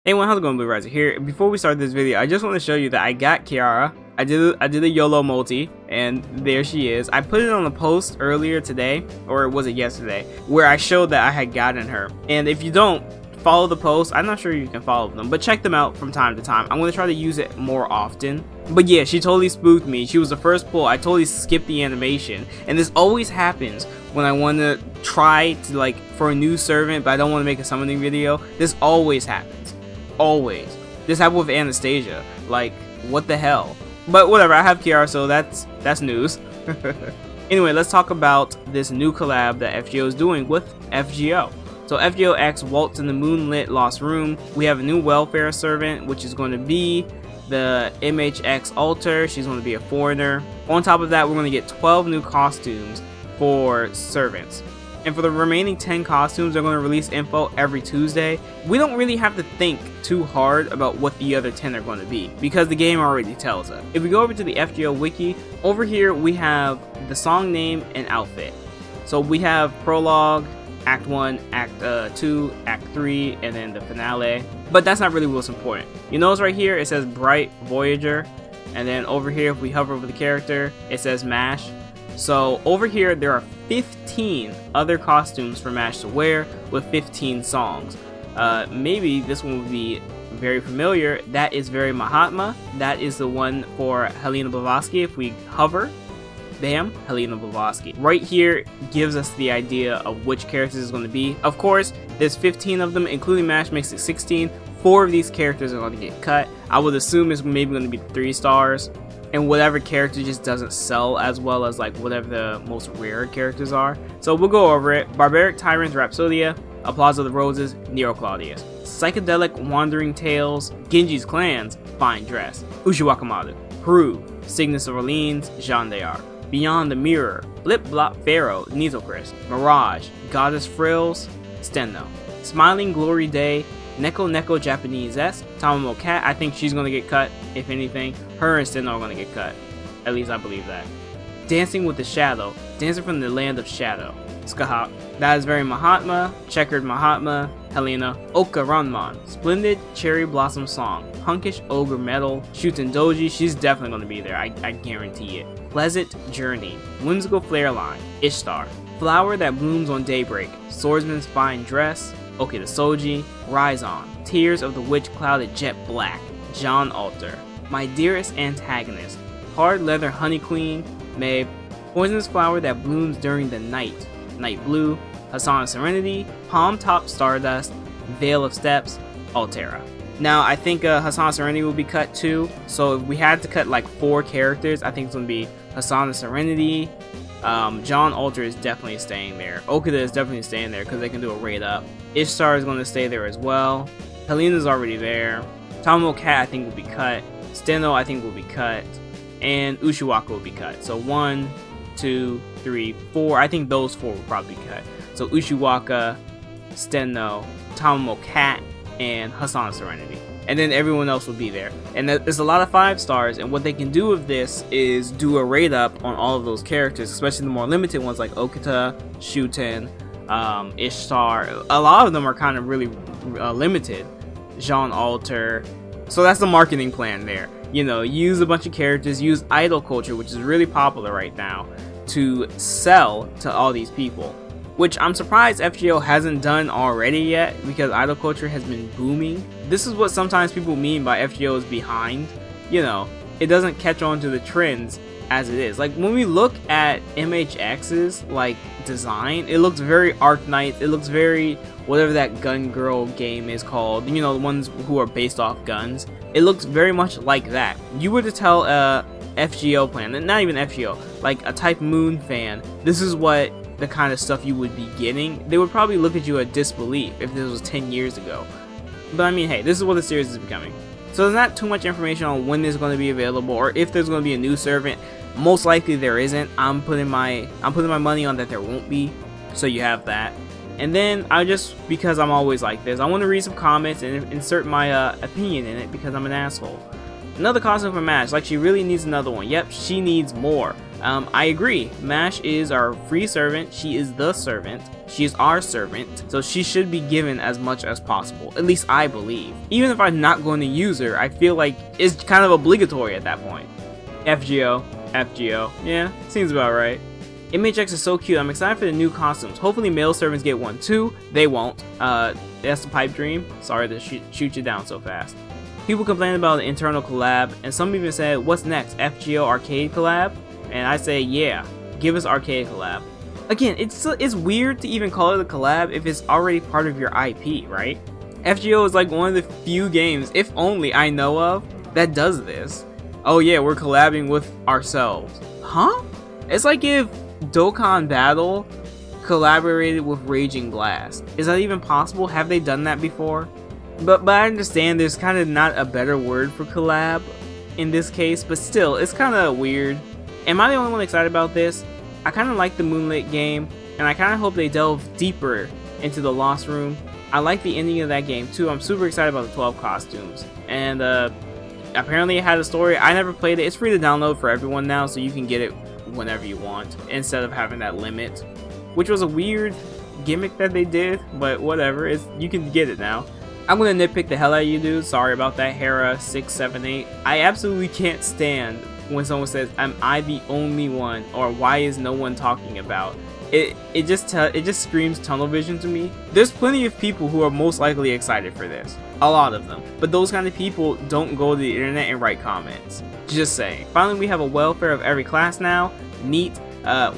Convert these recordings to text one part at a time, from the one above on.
Hey everyone, how's it going? Blue Riser here. Before we start this video, I just want to show you that I got Kiara. I did a YOLO multi, and there she is. I put it on a post earlier today, or was it yesterday, where I showed that I had gotten her. And if you don't follow the post, I'm not sure you can follow them, but check them out from time to time. I'm going to try to use it more often. But yeah, she totally spooked me. She was the first pull. I totally skipped the animation, and this always happens when I want to try to for a new servant, but I don't want to make a summoning video. This always happens. Always. This happened with Anastasia. Like, what the hell? But whatever, I have Kiara, so that's news. Anyway, let's talk about this new collab that FGO is doing with FGO. So FGO X Waltz in the Moonlight Lostroom. We have a new welfare servant, which is going to be the MHX altar. She's going to be a foreigner. On top of that, we're going to get 12 new costumes for servants. And for the remaining 10 costumes, they're going to release info every Tuesday. We don't really have to think too hard about what the other 10 are going to be, because the game already tells us. If we go over to the FGO wiki, over here we have the song name and outfit. So we have prologue, act 1, act 2, act 3, and then the finale. But that's not really what's important. You notice right here it says Bright Voyager, and then over here if we hover over the character, it says MASH. So over here there are 15 other costumes for MASH to wear with 15 songs. Maybe this one would be very familiar. That is very Mahatma. That is the one for Helena Blavatsky. If we hover, bam, Helena Blavatsky. Right here gives us the idea of which characters is going to be. Of course, there's 15 of them, including MASH makes it 16. 4 of these characters are going to get cut. I would assume it's maybe going to be 3 stars. And whatever character just doesn't sell as well as whatever the most rare characters are. So we'll go over it. Barbaric Tyrant Rhapsodia, Applause of the Roses, Nero Claudius. Psychedelic Wandering Tales, Genji's Clans, Fine Dress. Ushiwakamaru, Peru, Cygnus of Orleans, Jean d'Arc. Beyond the Mirror, Lip Blop Pharaoh, Nizocris. Mirage, Goddess Frills, Steno. Smiling Glory Day, Neko Japanese-esque, Tamamo Cat. I think she's gonna get cut, if anything. Her and Steno are gonna get cut. At least I believe that. Dancing with the Shadow, Dancing from the Land of Shadow, Skahak. That is very Mahatma, Checkered Mahatma, Helena, Oka Ranman, Splendid Cherry Blossom Song, Punkish Ogre Metal, Shuten Doji. She's definitely gonna be there, I guarantee it. Pleasant Journey, Whimsical Flare Line, Ishtar, Flower That Blooms on Daybreak, Swordsman's Fine Dress, Okida Soji, Rise On, Tears of the Witch Clouded Jet Black, John Alter, My Dearest Antagonist, Hard Leather Honey Queen, Maeve, Poisonous Flower That Blooms During the Night, Night Blue, Hassan Serenity, Palm Top Stardust, Veil of Steps, Altera. Now I think Hassan Serenity will be cut too, so if we had to cut 4 characters, I think it's going to be Hassan Serenity, John Alter is definitely staying there, Okida is definitely staying there because they can do a raid up. Ishtar is going to stay there as well. Helena's already there. Tamamo Cat I think will be cut. Steno I think will be cut. And Ushiwaka will be cut. So 1, 2, 3, 4. I think those 4 will probably be cut. So Ushiwaka, Steno, Tamamo Cat, and Hassan Serenity. And then everyone else will be there. And there's a lot of 5 stars, and what they can do with this is do a raid up on all of those characters, especially the more limited ones like Okita, Shuten, Ishtar. A lot of them are kind of really limited. Jean Alter. So that's the marketing plan there. You know, use a bunch of characters, use idol culture, which is really popular right now, to sell to all these people. Which I'm surprised FGO hasn't done already yet, because idol culture has been booming. This is what sometimes people mean by FGO is behind. You know, it doesn't catch on to the trends as it is. Like when we look at MHX's design, it looks very Arknights. It looks very whatever that gun girl game is called. You know, the ones who are based off guns. It looks very much like that. You were to tell a FGO plan, and not even FGO, like a Type Moon fan, this is what the kind of stuff you would be getting. They would probably look at you at disbelief if this was 10 years ago. But I mean, hey, this is what the series is becoming. So there's not too much information on when this is going to be available or if there's going to be a new servant. Most likely there isn't. I'm putting my money on that there won't be. So you have that. And then because I'm always like this, I want to read some comments and insert my opinion in it because I'm an asshole. Another costume for MASH, she really needs another one. Yep, she needs more. I agree. Mash is our free servant. She is the servant. She is our servant. So she should be given as much as possible. At least I believe. Even if I'm not going to use her, I feel like it's kind of obligatory at that point. FGO. FGO. Yeah, seems about right. MHX is so cute. I'm excited for the new costumes. Hopefully male servants get one too. They won't. That's the pipe dream. Sorry to shoot you down so fast. People complain about the internal collab, and some even said, what's next, FGO arcade collab? And I say, yeah, give us arcade collab. Again, it's weird to even call it a collab if it's already part of your IP, right? FGO is like one of the few games, if only I know of, that does this. Oh yeah, we're collabing with ourselves. Huh? It's like if Dokkan Battle collaborated with Raging Blast. Is that even possible? Have they done that before? But I understand there's kind of not a better word for collab in this case, but still, it's kind of weird. Am I the only one excited about this? I kind of like the Moonlight game, and I kind of hope they delve deeper into the Lostroom. I like the ending of that game too. I'm super excited about the 12 costumes. And apparently it had a story. I never played it. It's free to download for everyone now, so you can get it whenever you want, instead of having that limit. Which was a weird gimmick that they did, but whatever. You can get it now. I'm gonna nitpick the hell out of you dudes. Sorry about that, Hera678. I absolutely can't stand when someone says, am I the only one, or why is no one talking about it? It just screams tunnel vision to me. There's plenty of people who are most likely excited for this, a lot of them, but those kind of people don't go to the internet and write comments. Just saying. Finally, we have a welfare of every class now. Neat.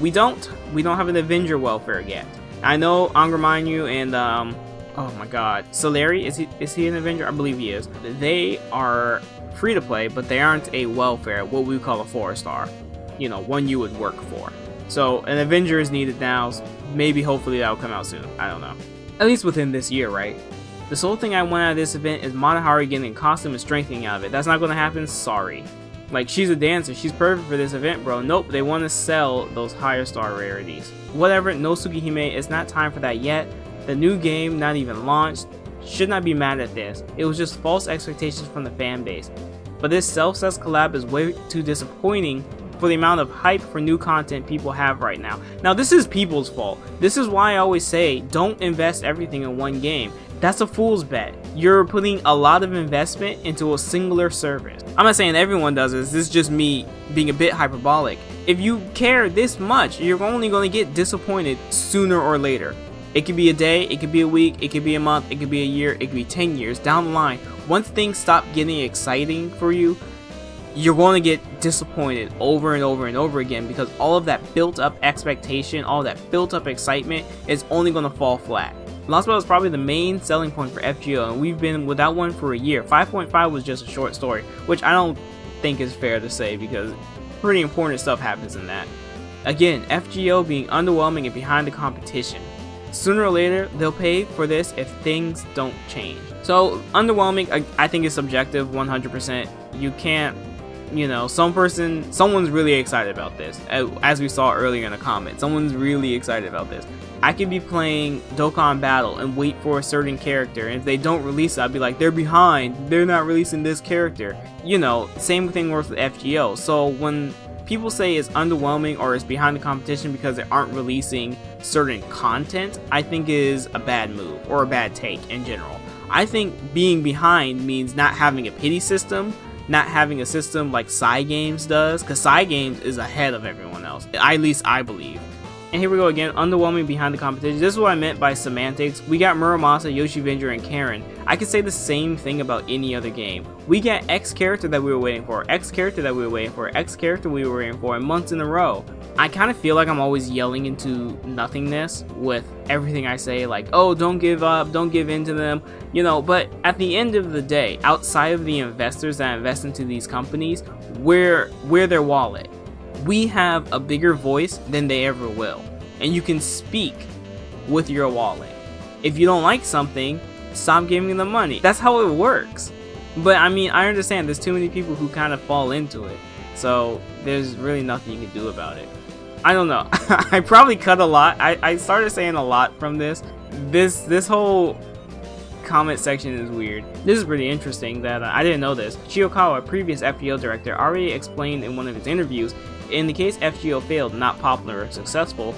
We don't have an Avenger welfare yet. I know Angramanyu and oh my god, Soleri, is he an Avenger? I believe he is. They are free to play, but they aren't a welfare, what we call a 4-star. You know, one you would work for. So an Avenger is needed now. Maybe, hopefully that'll come out soon. I don't know. At least within this year, right? The sole thing I want out of this event is Matahari getting a costume and strengthening out of it. That's not going to happen, sorry. Like, she's a dancer, she's perfect for this event, bro. Nope, they want to sell those higher star rarities. Whatever, no Tsukihime, it's not time for that yet. The new game, not even launched, should not be mad at this. It was just false expectations from the fan base. But this self-cess collab is way too disappointing for the amount of hype for new content people have right now. Now, this is people's fault. This is why I always say, don't invest everything in one game. That's a fool's bet. You're putting a lot of investment into a singular service. I'm not saying everyone does this. This is just me being a bit hyperbolic. If you care this much, you're only going to get disappointed sooner or later. It could be a day, it could be a week, it could be a month, it could be a year, it could be 10 years down the line. Once things stop getting exciting for you, you're going to get disappointed over and over and over again, because all of that built up expectation, all that built up excitement is only going to fall flat. Lost Battle is probably the main selling point for FGO, and we've been without one for a year. 5.5 was just a short story, which I don't think is fair to say, because pretty important stuff happens in that. Again, FGO being underwhelming and behind the competition. Sooner or later, they'll pay for this if things don't change. So, underwhelming, I think is subjective 100%. You can't, you know, someone's really excited about this. As we saw earlier in the comments, someone's really excited about this. I could be playing Dokkan Battle and wait for a certain character, and if they don't release it, I'd be like, they're behind, they're not releasing this character. You know, same thing works with FGO. So when people say it's underwhelming or it's behind the competition because they aren't releasing certain content, I think is a bad move or a bad take in general. I think being behind means not having a pity system, not having a system like Cygames does, because Cygames is ahead of everyone else, at least I believe. And here we go again, underwhelming behind the competition. This is what I meant by semantics. We got Muramasa, Yoshi Avenger, and Karen. I could say the same thing about any other game. We got X character that we were waiting for, X character that we were waiting for, X character we were waiting for, and months in a row. I kind of feel like I'm always yelling into nothingness with everything I say, like, oh, don't give up, don't give in to them, you know, but at the end of the day, outside of the investors that invest into these companies, we're their wallet. We have a bigger voice than they ever will, and you can speak with your wallet. If you don't like something, stop giving them money. That's how it works. But I mean, I understand there's too many people who kind of fall into it, so there's really nothing you can do about it. I don't know. I probably cut a lot. I started saying a lot from this. This whole comment section is weird. This is pretty interesting that I didn't know this. Chiokawa, previous FGO director, already explained in one of his interviews In the case FGO failed, not popular or successful,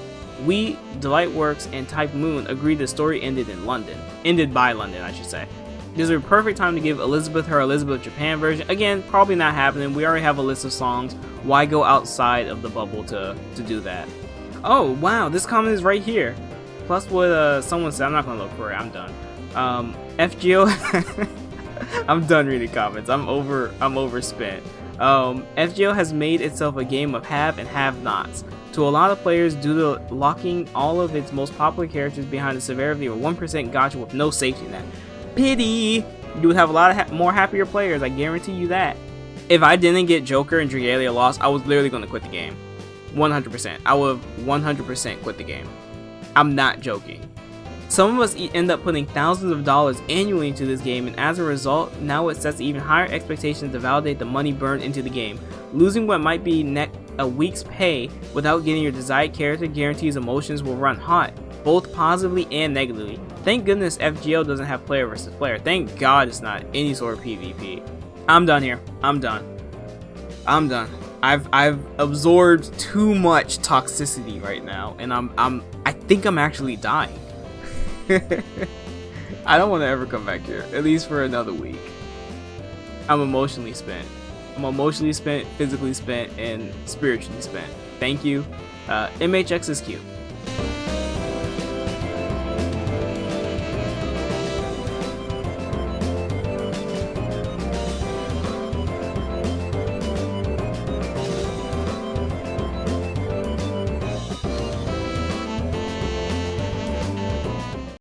we, Delightworks, and Type Moon agreed the story ended by London, I should say. This is a perfect time to give Elizabeth her Elizabeth Japan version. Again, probably not happening. We already have a list of songs. Why go outside of the bubble to do that? Oh, wow, this comment is right here. Plus what someone said. I'm not gonna look for it. I'm done. FGO. I'm done reading comments. I'm overspent. FGO has made itself a game of have and have-nots. To a lot of players, due to locking all of its most popular characters behind the severity of a 1% gacha with no safety net. Pity! You would have a lot of more happier players, I guarantee you that. If I didn't get Joker and Dragalia lost, I was literally going to quit the game. 100%. I would have 100% quit the game. I'm not joking. Some of us end up putting thousands of dollars annually into this game, and as a result, now it sets even higher expectations to validate the money burned into the game. Losing what might be a week's pay without getting your desired character guarantees emotions will run hot, both positively and negatively. Thank goodness FGO doesn't have player versus player. Thank God it's not any sort of PvP. I'm done here. I'm done. I've absorbed too much toxicity right now, and I think I'm actually dying. I don't want to ever come back here, at least for another week. I'm emotionally spent. I'm emotionally spent, physically spent, and spiritually spent. Thank you. MHX is cute.